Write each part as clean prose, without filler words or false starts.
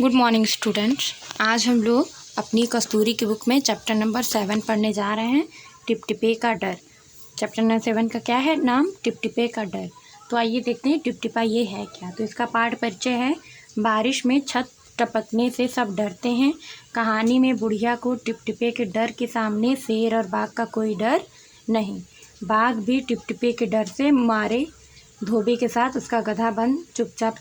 Good morning students. आज हम लोग अपनी कस्तूरी की बुक में चैप्टर नंबर 7 पढ़ने जा रहे हैं, टिपटिपे का डर। चैप्टर नंबर 7 का क्या है नाम? टिपटिपे का डर। तो आइए देखते हैं टिपटिपा ये है क्या। तो इसका पाठ परिचय है। बारिश में छत टपकने से सब डरते हैं। कहानी में बुढ़िया को टिपटिपे के डर के सामने शेर और बाघ का कोई डर नहीं। बाघ भी टिपटिपे के डर से मारे धोबी के साथ उसका गधा बंद चुपचाप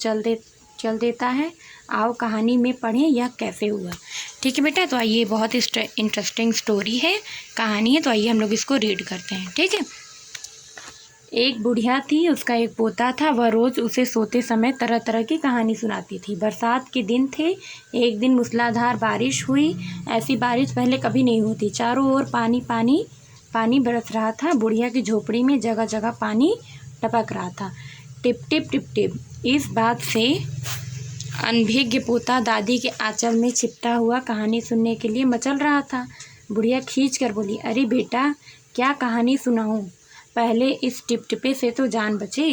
चल देता है। आओ कहानी में पढ़ें यह कैसे हुआ। ठीक है बेटा, तो आइए, बहुत इंटरेस्टिंग स्टोरी है, कहानी है, तो आइए हम लोग इसको रीड करते हैं। ठीक है। एक बुढ़िया थी, उसका एक पोता था। वह रोज़ उसे सोते समय तरह तरह की कहानी सुनाती थी। बरसात के दिन थे। एक दिन मूसलाधार बारिश हुई। ऐसी बारिश पहले कभी नहीं होती। चारों ओर पानी पानी पानी बरस रहा था। बुढ़िया की झोपड़ी में जगह जगह पानी टपक रहा था। Tip tip tip tip. इस बात से अनभिज्ञ पोता दादी के आंचल में छिपटा हुआ कहानी सुनने के लिए मचल रहा था। बुढ़िया खींच कर बोली, अरे बेटा, क्या कहानी सुनाऊं? पहले इस टिपटिपे से तो जान बचे।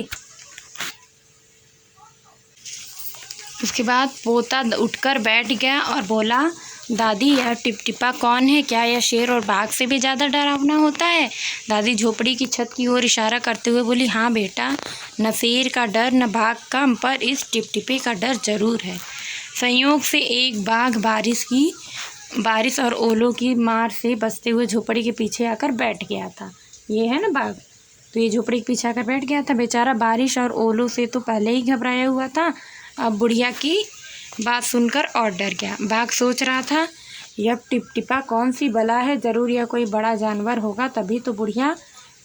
उसके बाद पोता उठकर बैठ गया और बोला, दादी, यह टिपटिपा कौन है? क्या यह शेर और बाघ से भी ज़्यादा डरावना होता है? दादी झोपड़ी की छत की ओर इशारा करते हुए बोली, हाँ बेटा, न शेर का डर न बाघ का, पर इस टिपटिपे का डर जरूर है। संयोग से एक बाघ बारिश और ओलों की मार से बचते हुए झोपड़ी के पीछे आकर बैठ गया था। ये है ना बाघ। तो ये झोपड़ी के पीछे आकर बैठ गया था। बेचारा बारिश और ओलों से तो पहले ही घबराया हुआ था, अब बुढ़िया की बात सुनकर और डर गया। बाघ सोच रहा था, यह टिपटिपा कौन सी बला है? ज़रूर यह कोई बड़ा जानवर होगा, तभी तो बुढ़िया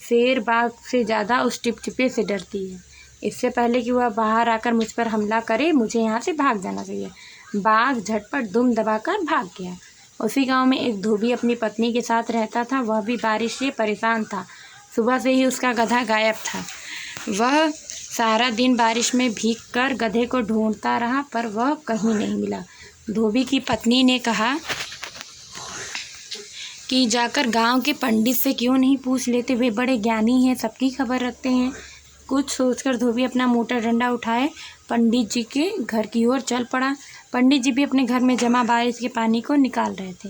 शेर बाघ से ज़्यादा उस टिपटिपे से डरती है। इससे पहले कि वह बाहर आकर मुझ पर हमला करे, मुझे यहाँ से भाग जाना चाहिए। बाघ झटपट दुम दबाकर भाग गया। उसी गांव में एक धोबी अपनी पत्नी के साथ रहता था। वह भी बारिश से परेशान था। सुबह से ही उसका गधा गायब था। वह सारा दिन बारिश में भीगकर गधे को ढूंढता रहा, पर वह कहीं नहीं मिला। धोबी की पत्नी ने कहा कि जाकर गांव के पंडित से क्यों नहीं पूछ लेते, वे बड़े ज्ञानी हैं, सबकी खबर रखते हैं। कुछ सोचकर धोबी अपना मोटा डंडा उठाए पंडित जी के घर की ओर चल पड़ा। पंडित जी भी अपने घर में जमा बारिश के पानी को निकाल रहे थे।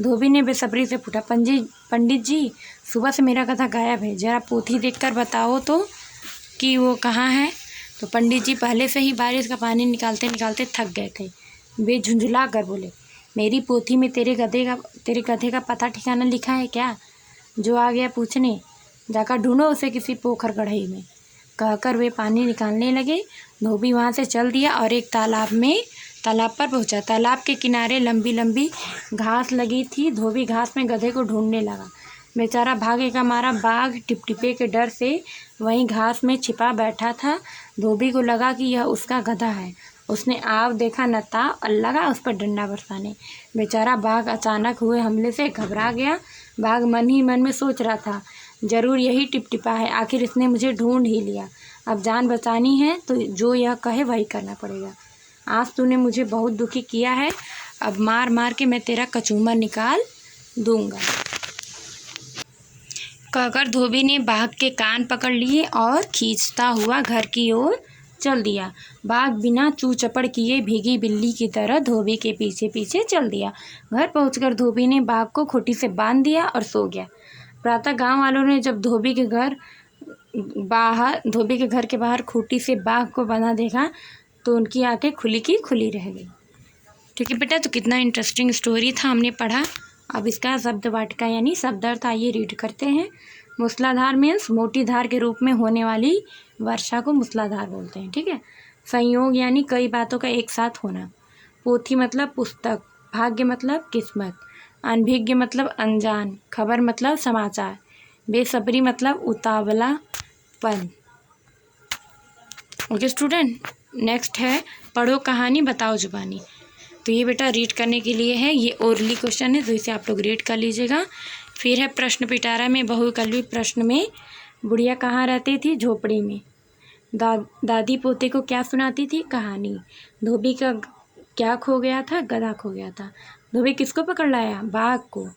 धोबी ने बेसब्री से पूछा, पंडित जी, सुबह से मेरा गधा गायब है, जरा पोथी देखकर बताओ तो कि वो कहाँ है। तो पंडित जी पहले से ही बारिश का पानी निकालते निकालते थक गए थे। वे झुंझुला कर बोले, मेरी पोथी में तेरे गधे का पता ठिकाना लिखा है क्या? जो आ गया पूछने, जाकर ढूंढो उसे किसी पोखर गढ़ई में। कहकर वे पानी निकालने लगे। धोबी वहाँ से चल दिया और एक तालाब पर पहुँचा। तालाब के किनारे लंबी लंबी घास लगी थी। धोबी घास में गधे को ढूंढने लगा। बेचारा भागे का मारा बाघ टिपटिपे के डर से वहीं घास में छिपा बैठा था। धोबी को लगा कि यह उसका गधा है। उसने आव देखा न था और लगा उस पर डंडा बरसाने। बेचारा बाघ अचानक हुए हमले से घबरा गया। बाघ मन ही मन में सोच रहा था, जरूर यही टिपटिपा है, आखिर इसने मुझे ढूंढ ही लिया। अब जान बचानी है तो जो यह कहे वही करना पड़ेगा। आज तूने मुझे बहुत दुखी किया है, अब मार मार के मैं तेरा कचूमर निकाल दूंगा। कहकर धोबी ने बाघ के कान पकड़ लिए और खींचता हुआ घर की ओर चल दिया। बाघ बिना चू चपड़ किए भीगी बिल्ली की तरह धोबी के पीछे पीछे चल दिया। घर पहुंचकर धोबी ने बाघ को खूंटी से बांध दिया और सो गया। प्रातः गांव वालों ने जब धोबी के घर के बाहर खूंटी से बाघ को बंधा देखा तो उनकी आंखें खुली की खुली रह गई। ठीक है बेटा, तो कितना इंटरेस्टिंग स्टोरी था, हमने पढ़ा। अब इसका शब्द वाटिका यानी शब्दार्थ आइए रीड करते हैं। मूसलाधार मीन्स मोटी धार के रूप में होने वाली वर्षा को मूसलाधार बोलते हैं। ठीक है। संयोग यानी कई बातों का एक साथ होना। पोथी मतलब पुस्तक। भाग्य मतलब किस्मत। अनभिज्ञ मतलब अनजान। खबर मतलब समाचार। बेसब्री मतलब उतावलापन। ओके स्टूडेंट, नेक्स्ट है पढ़ो कहानी बताओ जुबानी। तो ये बेटा रीड करने के लिए है, ये ओरली क्वेश्चन है, तो इसे आप लोग रीड कर लीजिएगा। फिर है प्रश्न पिटारा में बहुविकल्पी प्रश्न में बुढ़िया कहाँ रहती थी? झोपड़ी में। दादी पोते को क्या सुनाती थी? कहानी। धोबी का क्या खो गया था? गधा खो गया था। धोबी किसको पकड़ लाया? बाघ को।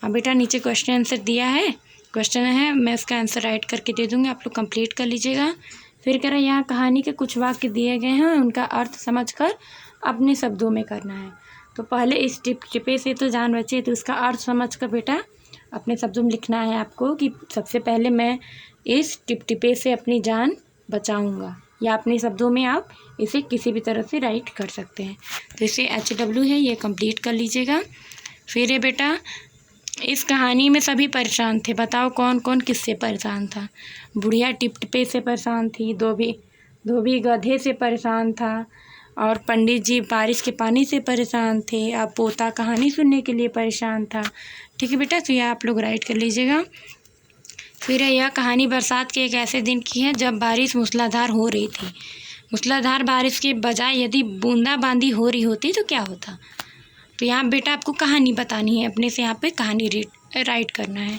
अब बेटा नीचे क्वेश्चन आंसर दिया है, क्वेश्चन है, मैं इसका आंसर राइट करके दे दूँगी, आप लोग कंप्लीट कर लीजिएगा। फिर कह रहा है यहाँ कहानी के कुछ वाक्य दिए गए हैं, उनका अर्थ समझकर अपने शब्दों में करना है। तो पहले इस टिपे से तो जान बचे, तो इसका अर्थ समझ कर बेटा अपने शब्दों में लिखना है आपको कि सबसे पहले मैं इस टिपे से अपनी जान बचाऊंगा, या अपने शब्दों में आप इसे किसी भी तरह से राइट कर सकते हैं। तो इसे HW है, ये कंप्लीट कर लीजिएगा। फिर है बेटा, इस कहानी में सभी परेशान थे, बताओ कौन कौन किससे परेशान था। बुढ़िया टिपे से परेशान थी, धोबी गधे से परेशान था, और पंडित जी बारिश के पानी से परेशान थे, अब पोता कहानी सुनने के लिए परेशान था। ठीक है बेटा, तो यह आप लोग राइट कर लीजिएगा। फिर है, यह कहानी बरसात के एक ऐसे दिन की है जब बारिश मूसलाधार हो रही थी। मूसलाधार बारिश के बजाय यदि बूंदाबांदी हो रही होती तो क्या होता। तो यहाँ बेटा आपको कहानी बतानी है, अपने से यहाँ पे कहानी राइट करना है।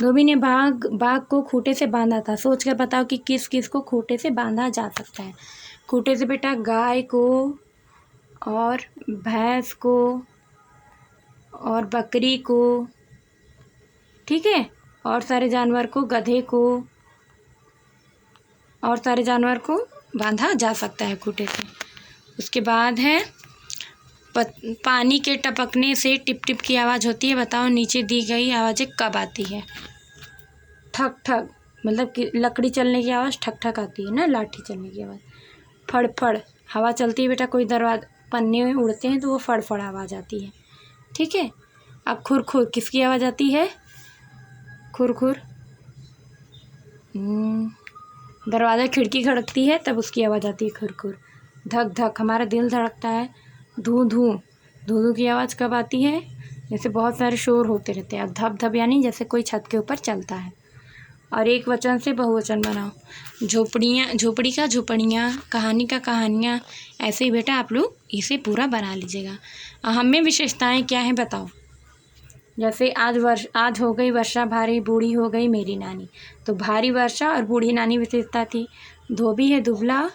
धोबी ने बाघ को खूंटे से बांधा था, सोच कर बताओ कि किस किस को खूंटे से बांधा जा सकता है। खूंटे से बेटा गाय को, और भैंस को, और बकरी को, ठीक है, और सारे जानवर को, गधे को, और सारे जानवर को बांधा जा सकता है खूंटे से। उसके बाद है, पानी के टपकने से टिप टिप की आवाज़ होती है, बताओ नीचे दी गई आवाज़ें कब आती है। ठक ठक मतलब कि लकड़ी चलने की आवाज़ ठक ठक आती है ना, लाठी चलने की आवाज़। फड़ फड़ हवा चलती है बेटा, कोई दरवाजा पन्ने में उड़ते हैं तो वो फड़ फड़ आवाज़ आती है। ठीक है, अब खुर खुर किसकी आवाज़ आती है। खुर खुर दरवाज़ा खिड़की खड़कती है तब उसकी आवाज़ आती है खुर खुर। धक धक हमारा दिल धड़कता है। धूं धूं धूं की आवाज़ कब आती है, जैसे बहुत सारे शोर होते रहते हैं। अब धप धप यानी जैसे कोई छत के ऊपर चलता है। और एक वचन से बहुवचन बनाओ। झोपड़ी का झोपड़ियाँ, कहानी का कहानियाँ, ऐसे ही बेटा आप लोग इसे पूरा बना लीजिएगा। अहम में विशेषताएँ क्या हैं बताओ। जैसे आज हो गई वर्षा भारी, बूढ़ी हो गई मेरी नानी। तो भारी वर्षा और बूढ़ी नानी विशेषता थी। धोबी है दुबला,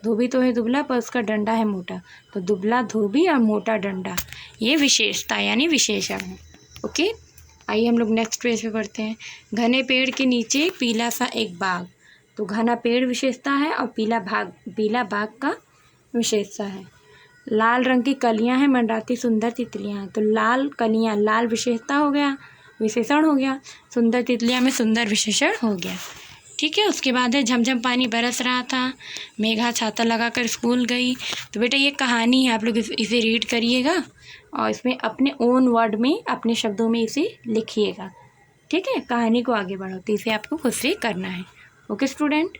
धोबी तो है दुबला पर उसका डंडा है मोटा। तो दुबला धोबी और मोटा डंडा, ये विशेषता यानी विशेषण है। ओके, आइए हम लोग नेक्स्ट पेज पे पढ़ते हैं। घने पेड़ के नीचे पीला सा एक बाग। तो घना पेड़ विशेषता है और पीला बाग का विशेषता है। लाल रंग की कलियां हैं, मंडराती सुंदर तितलियां हैं। तो लाल कलियां, लाल विशेषता हो गया, विशेषण हो गया। सुंदर तितलियां में सुंदर विशेषण हो गया। ठीक है, उसके बाद है, झमझम पानी बरस रहा था, मेघा छाता लगाकर स्कूल गई। तो बेटा ये कहानी है, आप लोग इसे रीड करिएगा और इसमें अपने ओन वर्ड में, अपने शब्दों में इसे लिखिएगा। ठीक है, कहानी को आगे बढ़ाओ, तो इसे आपको खुद से करना है। Okay student.